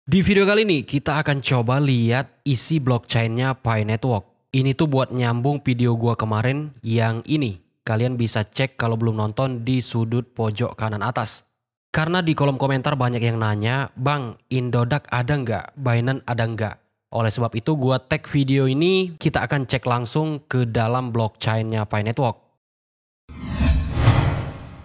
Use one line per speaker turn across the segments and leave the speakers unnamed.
Di video kali ini kita akan coba lihat isi blockchain-nya Pi Network. Ini tuh buat nyambung video gua kemarin yang ini. Kalian bisa cek kalau belum nonton di sudut pojok kanan atas. Karena di kolom komentar banyak yang nanya, "Bang, Indodax ada nggak? Binance ada nggak?" Oleh sebab itu gua tag video ini, kita akan cek langsung ke dalam blockchain-nya Pi Network.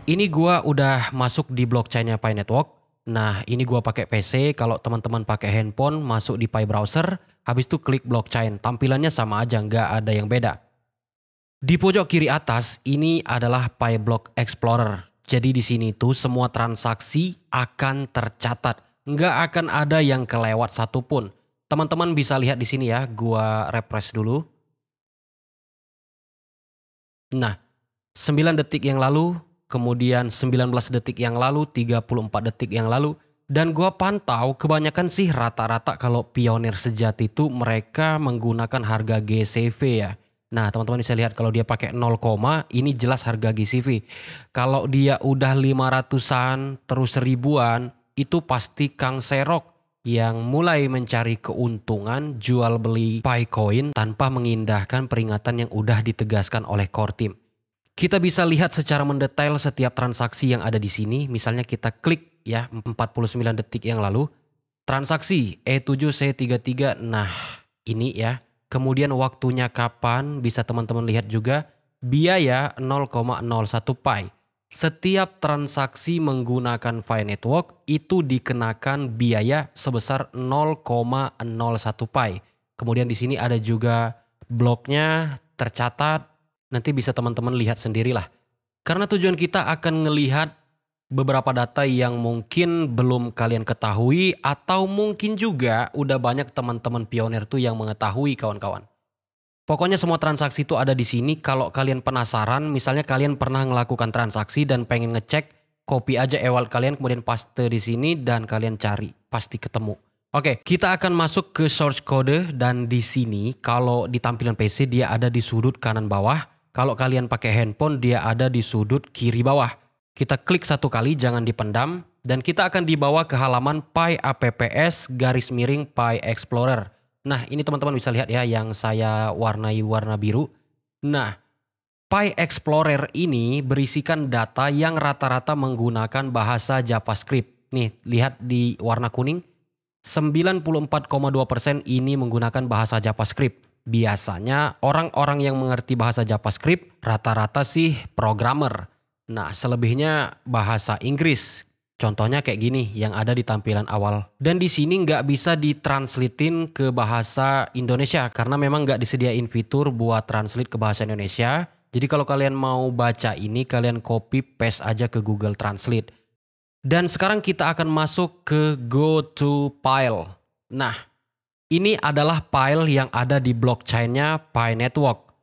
Ini gua udah masuk di blockchain-nya Pi Network. Nah, ini gua pakai PC, kalau teman-teman pakai handphone masuk di Pi browser, habis itu klik blockchain. Tampilannya sama aja, nggak ada yang beda. Di pojok kiri atas ini adalah Pi Block Explorer. Jadi di sini tuh semua transaksi akan tercatat, nggak akan ada yang kelewat satupun. Teman-teman bisa lihat di sini ya, gua refresh dulu. Nah, 9 detik yang lalu, kemudian 19 detik yang lalu, 34 detik yang lalu. Dan gua pantau kebanyakan sih rata-rata kalau pionir sejati itu mereka menggunakan harga GCV ya. Nah teman-teman bisa lihat kalau dia pakai 0, ini jelas harga GCV. Kalau dia udah 500-an terus 1000-an itu pasti Kang Serok yang mulai mencari keuntungan jual beli Picoin tanpa mengindahkan peringatan yang udah ditegaskan oleh core team. Kita bisa lihat secara mendetail setiap transaksi yang ada di sini. Misalnya kita klik ya 49 detik yang lalu. Transaksi E7C33. Nah ini ya. Kemudian waktunya kapan bisa teman-teman lihat juga. Biaya 0,01 Pi. Setiap transaksi menggunakan Pi Network itu dikenakan biaya sebesar 0,01 Pi. Kemudian di sini ada juga bloknya tercatat. Nanti bisa teman-teman lihat sendirilah. Karena tujuan kita akan ngelihat beberapa data yang mungkin belum kalian ketahui atau mungkin juga udah banyak teman-teman pionir tuh yang mengetahui kawan-kawan. Pokoknya semua transaksi itu ada di sini. Kalau kalian penasaran, misalnya kalian pernah melakukan transaksi dan pengen ngecek, copy aja e-wallet kalian kemudian paste di sini dan kalian cari, pasti ketemu. Oke, kita akan masuk ke source code dan di sini kalau di tampilan PC dia ada di sudut kanan bawah. Kalau kalian pakai handphone dia ada di sudut kiri bawah. Kita klik satu kali jangan dipendam dan kita akan dibawa ke halaman Pi apps _Pi Explorer. Nah ini teman-teman bisa lihat ya yang saya warnai warna biru. Nah Pi Explorer ini berisikan data yang rata-rata menggunakan bahasa JavaScript. Nih lihat di warna kuning 94,2% ini menggunakan bahasa JavaScript. Biasanya orang-orang yang mengerti bahasa JavaScript rata-rata sih programmer. Nah selebihnya bahasa Inggris. Contohnya kayak gini yang ada di tampilan awal. Dan di sini nggak bisa ditranslatein ke bahasa Indonesia karena memang nggak disediain fitur buat translate ke bahasa Indonesia. Jadi kalau kalian mau baca ini kalian copy paste aja ke Google Translate. Dan sekarang kita akan masuk ke go to file. Nah ini adalah file yang ada di blockchain-nya Pi Network.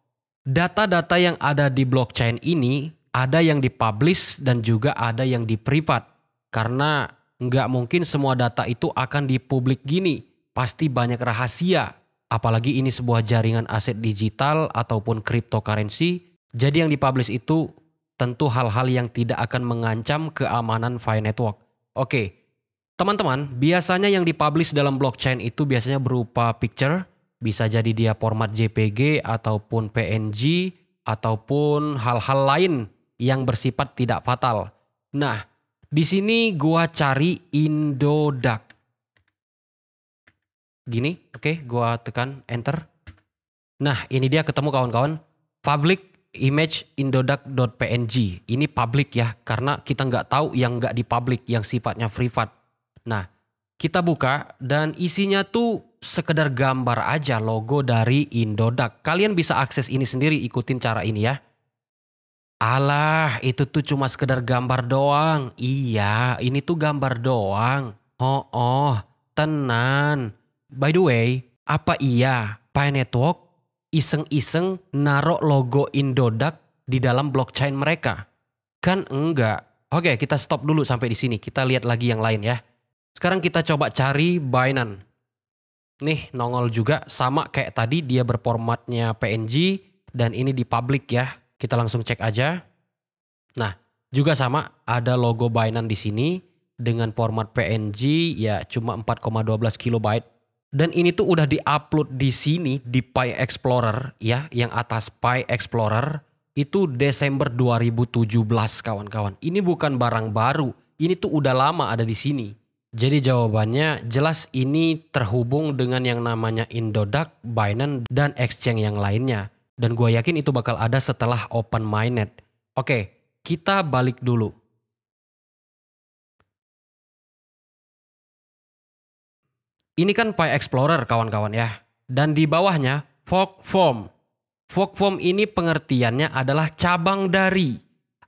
Data-data yang ada di blockchain ini ada yang dipublish dan juga ada yang di private. Karena nggak mungkin semua data itu akan dipublik gini. Pasti banyak rahasia. Apalagi ini sebuah jaringan aset digital ataupun cryptocurrency. Jadi yang dipublish itu tentu hal-hal yang tidak akan mengancam keamanan Pi Network. Oke. Teman-teman, biasanya yang dipublish dalam blockchain itu biasanya berupa picture, bisa jadi dia format JPG ataupun PNG ataupun hal-hal lain yang bersifat tidak fatal. Nah, di sini gua cari Indodax. Gini, oke, gua tekan enter. Nah, ini dia ketemu kawan-kawan. Public image indodax.png. Ini public ya, karena kita nggak tahu yang nggak di public, yang sifatnya private. Nah, kita buka dan isinya tuh sekedar gambar aja logo dari Indodax. Kalian bisa akses ini sendiri, ikutin cara ini ya. Alah, itu tuh cuma sekedar gambar doang. Iya, ini tuh gambar doang. Oh, tenan. By the way, apa iya Pi Network iseng-iseng naruh logo Indodax di dalam blockchain mereka? Kan enggak. Oke, kita stop dulu sampai di sini. Kita lihat lagi yang lain ya. Sekarang kita coba cari Binance. Nih nongol juga sama kayak tadi dia berformatnya PNG dan ini di public ya. Kita langsung cek aja. Nah juga sama ada logo Binance di sini dengan format PNG ya cuma 4,12 kilobyte. Dan ini tuh udah diupload di sini di Pi Explorer ya, yang atas Pi Explorer itu Desember 2017 kawan-kawan. Ini bukan barang baru, ini tuh udah lama ada di sini. Jadi jawabannya jelas ini terhubung dengan yang namanya Indodax, Binance, dan exchange yang lainnya. Dan gue yakin itu bakal ada setelah Open Mainnet. Oke, kita balik dulu. Ini kan Pi Explorer kawan-kawan ya. Dan di bawahnya Forkform. Forkform ini pengertiannya adalah cabang dari.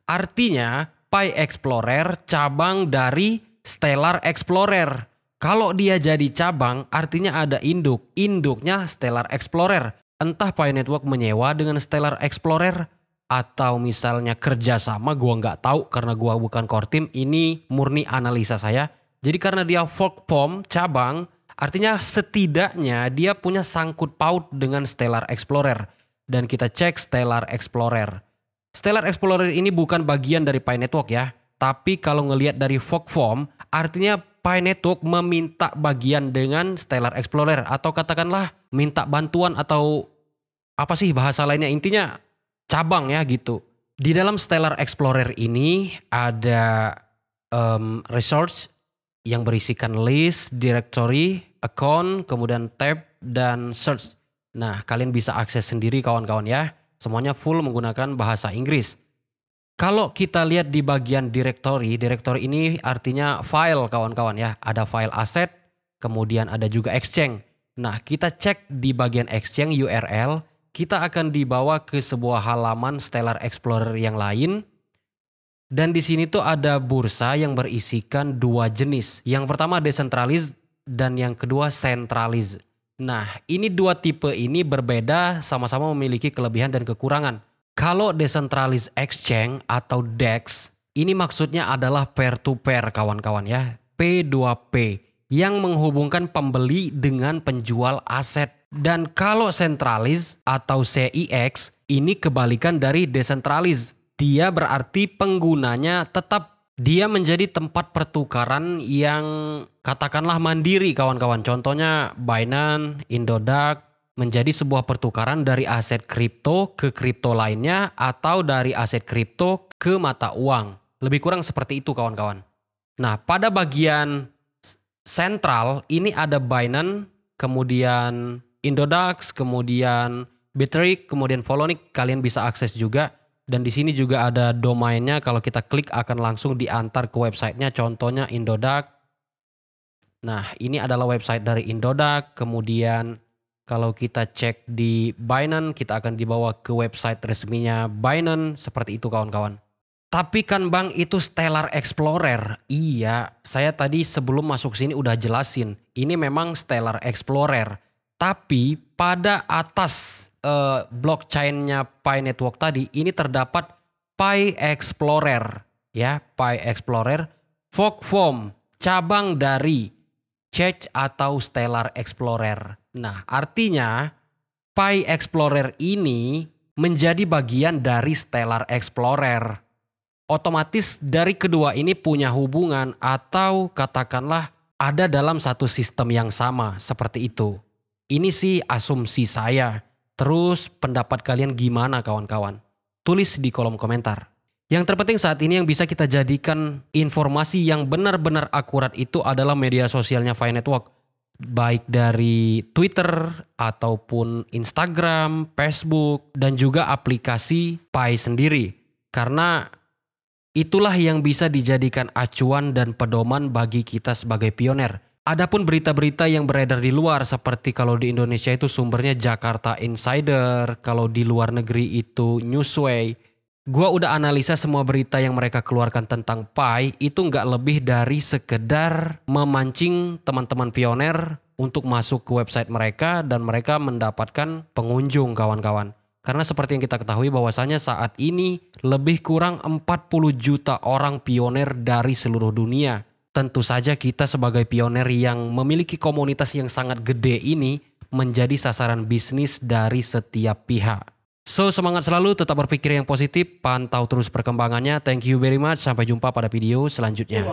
Artinya Pi Explorer cabang dari Stellar Explorer. Kalau dia jadi cabang artinya ada induk. Induknya Stellar Explorer. Entah Pi Network menyewa dengan Stellar Explorer atau misalnya kerjasama, gua nggak tahu karena gua bukan core team. Ini murni analisa saya. Jadi karena dia Forkform cabang, artinya setidaknya dia punya sangkut paut dengan Stellar Explorer. Dan kita cek Stellar Explorer. Stellar Explorer ini bukan bagian dari Pi Network ya. Tapi kalau ngelihat dari Forkform, artinya Pi Network meminta bagian dengan Stellar Explorer. Atau katakanlah minta bantuan atau apa sih bahasa lainnya. Intinya cabang ya gitu. Di dalam Stellar Explorer ini ada resource yang berisikan list, directory, account, kemudian tab, dan search. Nah, kalian bisa akses sendiri kawan-kawan ya. Semuanya full menggunakan bahasa Inggris. Kalau kita lihat di bagian directory, directory ini artinya file kawan-kawan ya. Ada file aset, kemudian ada juga exchange. Nah, kita cek di bagian exchange URL, kita akan dibawa ke sebuah halaman Stellar Explorer yang lain. Dan di sini tuh ada bursa yang berisikan dua jenis. Yang pertama decentralized dan yang kedua centralized. Nah, ini dua tipe ini berbeda, sama-sama memiliki kelebihan dan kekurangan. Kalau decentralized exchange atau DEX, ini maksudnya adalah peer-to-peer kawan-kawan ya. P2P yang menghubungkan pembeli dengan penjual aset. Dan kalau centralized atau CEX, ini kebalikan dari decentralized. Dia berarti penggunanya tetap dia menjadi tempat pertukaran yang katakanlah mandiri kawan-kawan. Contohnya Binance, Indodax menjadi sebuah pertukaran dari aset kripto ke kripto lainnya atau dari aset kripto ke mata uang. Lebih kurang seperti itu kawan-kawan. Nah, pada bagian sentral ini ada Binance, kemudian Indodax, kemudian Bittrex, kemudian Poloniex, kalian bisa akses juga. Dan di sini juga ada domainnya, kalau kita klik akan langsung diantar ke websitenya, contohnya Indodax. Nah, ini adalah website dari Indodax. Kemudian kalau kita cek di Binance, kita akan dibawa ke website resminya Binance, seperti itu kawan-kawan. Tapi kan Bang, itu Stellar Explorer. Iya, saya tadi sebelum masuk sini udah jelasin. Ini memang Stellar Explorer. Tapi pada atas blockchain-nya Pi Network tadi, ini terdapat Pi Explorer. Ya, Pi Explorer. Forkform, cabang dari Cech atau Stellar Explorer. Nah, artinya Pi Explorer ini menjadi bagian dari Stellar Explorer. Otomatis dari kedua ini punya hubungan atau katakanlah ada dalam satu sistem yang sama, seperti itu. Ini sih asumsi saya. Terus pendapat kalian gimana kawan-kawan? Tulis di kolom komentar. Yang terpenting saat ini yang bisa kita jadikan informasi yang benar-benar akurat itu adalah media sosialnya Pi Network. Baik dari Twitter ataupun Instagram, Facebook, dan juga aplikasi Pi sendiri. Karena itulah yang bisa dijadikan acuan dan pedoman bagi kita sebagai pioner. Adapun berita-berita yang beredar di luar, seperti kalau di Indonesia itu sumbernya Jakarta Insider, kalau di luar negeri itu Newsway. Gua udah analisa semua berita yang mereka keluarkan tentang Pi, itu nggak lebih dari sekedar memancing teman-teman pioner untuk masuk ke website mereka dan mereka mendapatkan pengunjung kawan-kawan. Karena seperti yang kita ketahui bahwasanya saat ini lebih kurang 40 juta orang pioner dari seluruh dunia. Tentu saja kita sebagai pioner yang memiliki komunitas yang sangat gede ini menjadi sasaran bisnis dari setiap pihak. So, semangat selalu, tetap berpikir yang positif, pantau terus perkembangannya. Thank you very much, sampai jumpa pada video selanjutnya.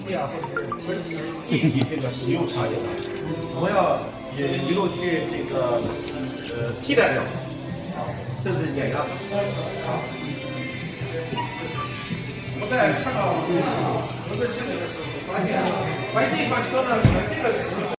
这个食用茶叶的，我们要一路去这个替代掉，甚至碾压。我在看到我们这里的时候，发现这一款车呢，这个。